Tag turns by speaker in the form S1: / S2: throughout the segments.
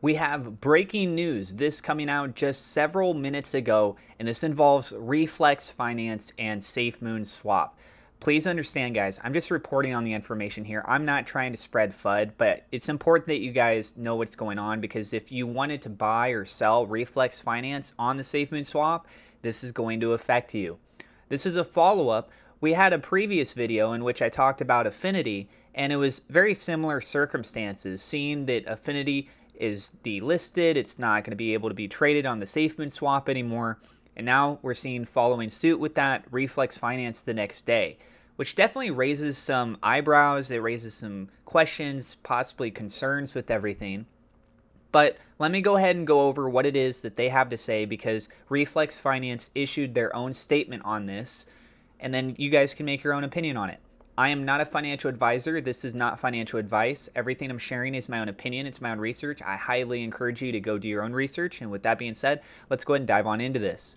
S1: We have breaking news, this coming out just several minutes ago, and this involves Reflex Finance and SafeMoon SWAP. Please understand, guys, I'm just reporting on the information here. I'm not trying to spread FUD, but it's important that you guys know what's going on, because if you wanted to buy or sell Reflex Finance on the SafeMoon SWAP, this is going to affect you. This is a follow-up. We had a previous video in which I talked about Affinity, and it was very similar circumstances, seeing that Affinity is delisted, it's not going to be able to be traded on the SafeMoon swap anymore, and now we're seeing following suit with that Reflex Finance the next day, which definitely raises some eyebrows, it raises some questions, possibly concerns with everything. But let me go ahead and go over what it is that they have to say, because Reflex Finance issued their own statement on this, and then you guys can make your own opinion on it. I am not a financial advisor. This is not financial advice. Everything I'm sharing is my own opinion. It's my own research. I highly encourage you to go do your own research. And with that being said, let's go ahead and dive on into this.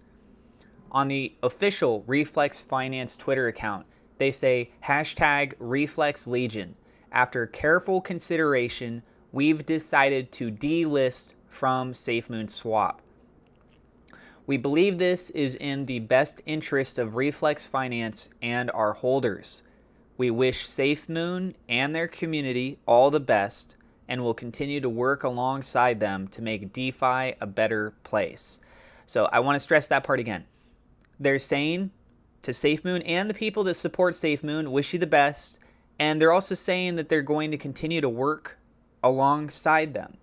S1: On the official Reflex Finance Twitter account, they say #ReflexLegion. After careful consideration, we've decided to delist from SafeMoon SWAP. We believe this is in the best interest of Reflex Finance and our holders. We wish SafeMoon and their community all the best, and will continue to work alongside them to make DeFi a better place. So I want to stress that part again. They're saying to SafeMoon and the people that support SafeMoon, wish you the best, and they're also saying that they're going to continue to work alongside them.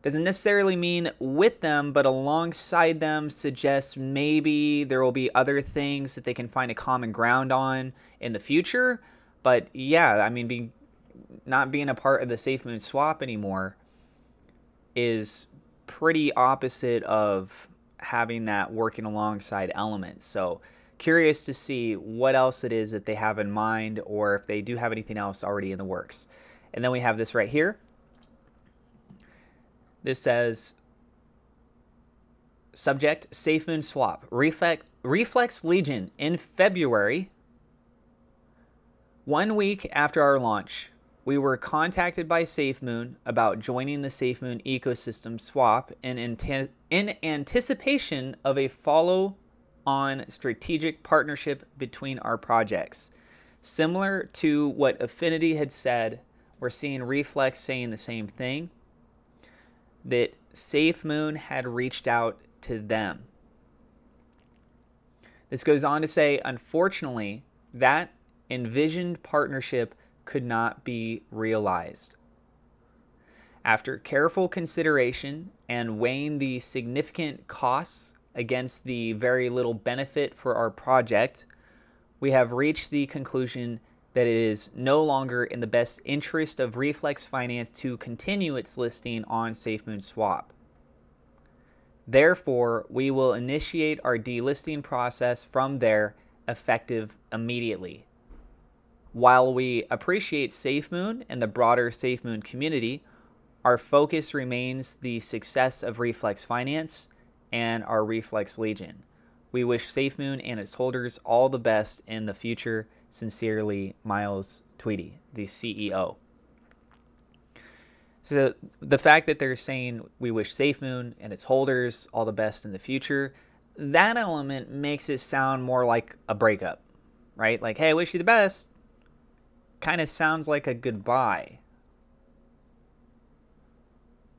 S1: Doesn't necessarily mean with them, but alongside them suggests maybe there will be other things that they can find a common ground on in the future. But yeah, I mean, not being a part of the SafeMoon swap anymore is pretty opposite of having that working alongside element. So curious to see what else it is that they have in mind, or if they do have anything else already in the works. And then we have this right here. This says, subject, SafeMoon swap, Reflex Legion in February. 1 week after our launch, we were contacted by SafeMoon about joining the SafeMoon ecosystem swap in anticipation of a follow-on strategic partnership between our projects. Similar to what Affinity had said, we're seeing Reflex saying the same thing, that SafeMoon had reached out to them. This goes on to say, unfortunately, that envisioned partnership could not be realized. After careful consideration and weighing the significant costs against the very little benefit for our project, we have reached the conclusion that it is no longer in the best interest of Reflex Finance to continue its listing on SafeMoon SWAP. Therefore, we will initiate our delisting process from there, effective immediately. While we appreciate SafeMoon and the broader SafeMoon community, our focus remains the success of Reflex Finance and our Reflex Legion. We wish SafeMoon and its holders all the best in the future. Sincerely, Miles Tweedy, the CEO. So the fact that they're saying we wish SafeMoon and its holders all the best in the future, that element makes it sound more like a breakup, right? Like, hey, I wish you the best. Kind of sounds like a goodbye.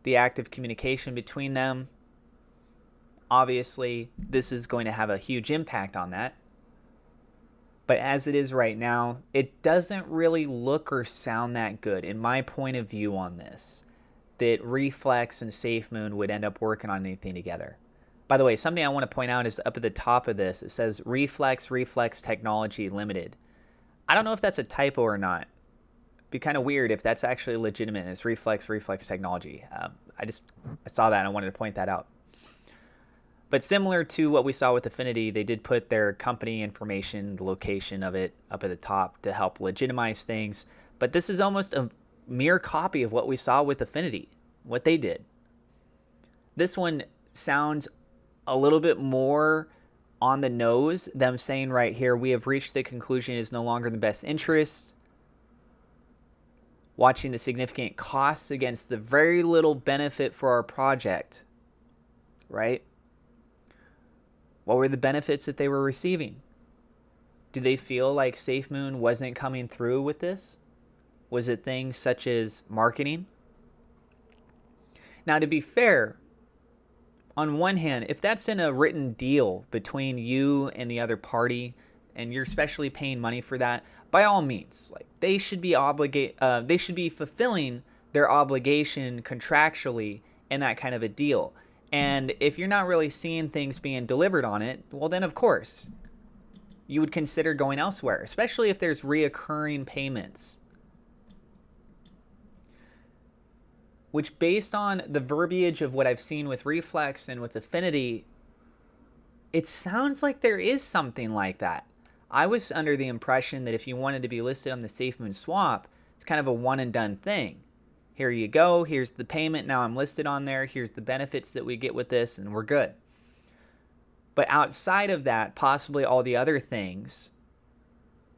S1: The act of communication between them, obviously, this is going to have a huge impact on that. But as it is right now, it doesn't really look or sound that good, in my point of view on this, that Reflex and SafeMoon would end up working on anything together. By the way, something I want to point out is up at the top of this, it says Reflex Technology Limited. I don't know if that's a typo or not. It'd be kind of weird if that's actually legitimate. It's Reflex Technology. I saw that and I wanted to point that out. But similar to what we saw with Affinity, they did put their company information, the location of it, up at the top to help legitimize things. But this is almost a mere copy of what we saw with Affinity, what they did. This one sounds a little bit more on the nose, them saying right here, we have reached the conclusion it is no longer in the best interest. watching the significant costs against the very little benefit for our project, right? What were the benefits that they were receiving? Do they feel like SafeMoon wasn't coming through with this? Was it things such as marketing? Now, to be fair, on one hand, if that's in a written deal between you and the other party, and you're especially paying money for that, by all means, like they should be fulfilling their obligation contractually in that kind of a deal. And if you're not really seeing things being delivered on it, well, then of course you would consider going elsewhere, especially if there's reoccurring payments. Which, based on the verbiage of what I've seen with Reflex and with Affinity, it sounds like there is something like that. I was under the impression that if you wanted to be listed on the SafeMoon SWAP, it's kind of a one and done thing. Here you go, here's the payment, now I'm listed on there, here's the benefits that we get with this, and we're good. But outside of that, possibly all the other things,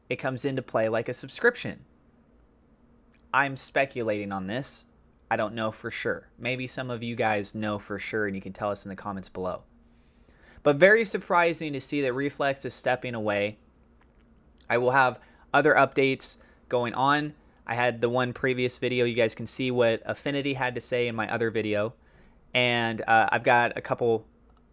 S1: it comes into play like a subscription. I'm speculating on this. I don't know for sure. Maybe some of you guys know for sure and you can tell us in the comments below. But very surprising to see that Reflex is stepping away. I will have other updates going on. I had the one previous video. You guys can see what Affinity had to say in my other video. And I've got a couple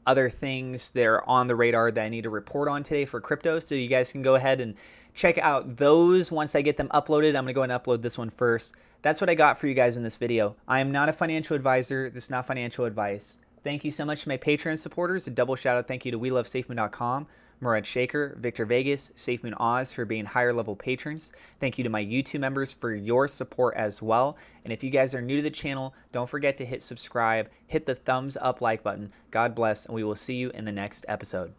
S1: other things that are on the radar that I need to report on today for crypto. So you guys can go ahead and check out those once I get them uploaded. I'm going to go ahead and upload this one first. That's what I got for you guys in this video. I am not a financial advisor. This is not financial advice. Thank you so much to my Patreon supporters. A double shout out thank you to WeLoveSafeMoon.com, Murad Shaker, Victor Vegas, SafeMoon Oz for being higher level patrons. Thank you to my YouTube members for your support as well. And if you guys are new to the channel, don't forget to hit subscribe, hit the thumbs up like button. God bless, and we will see you in the next episode.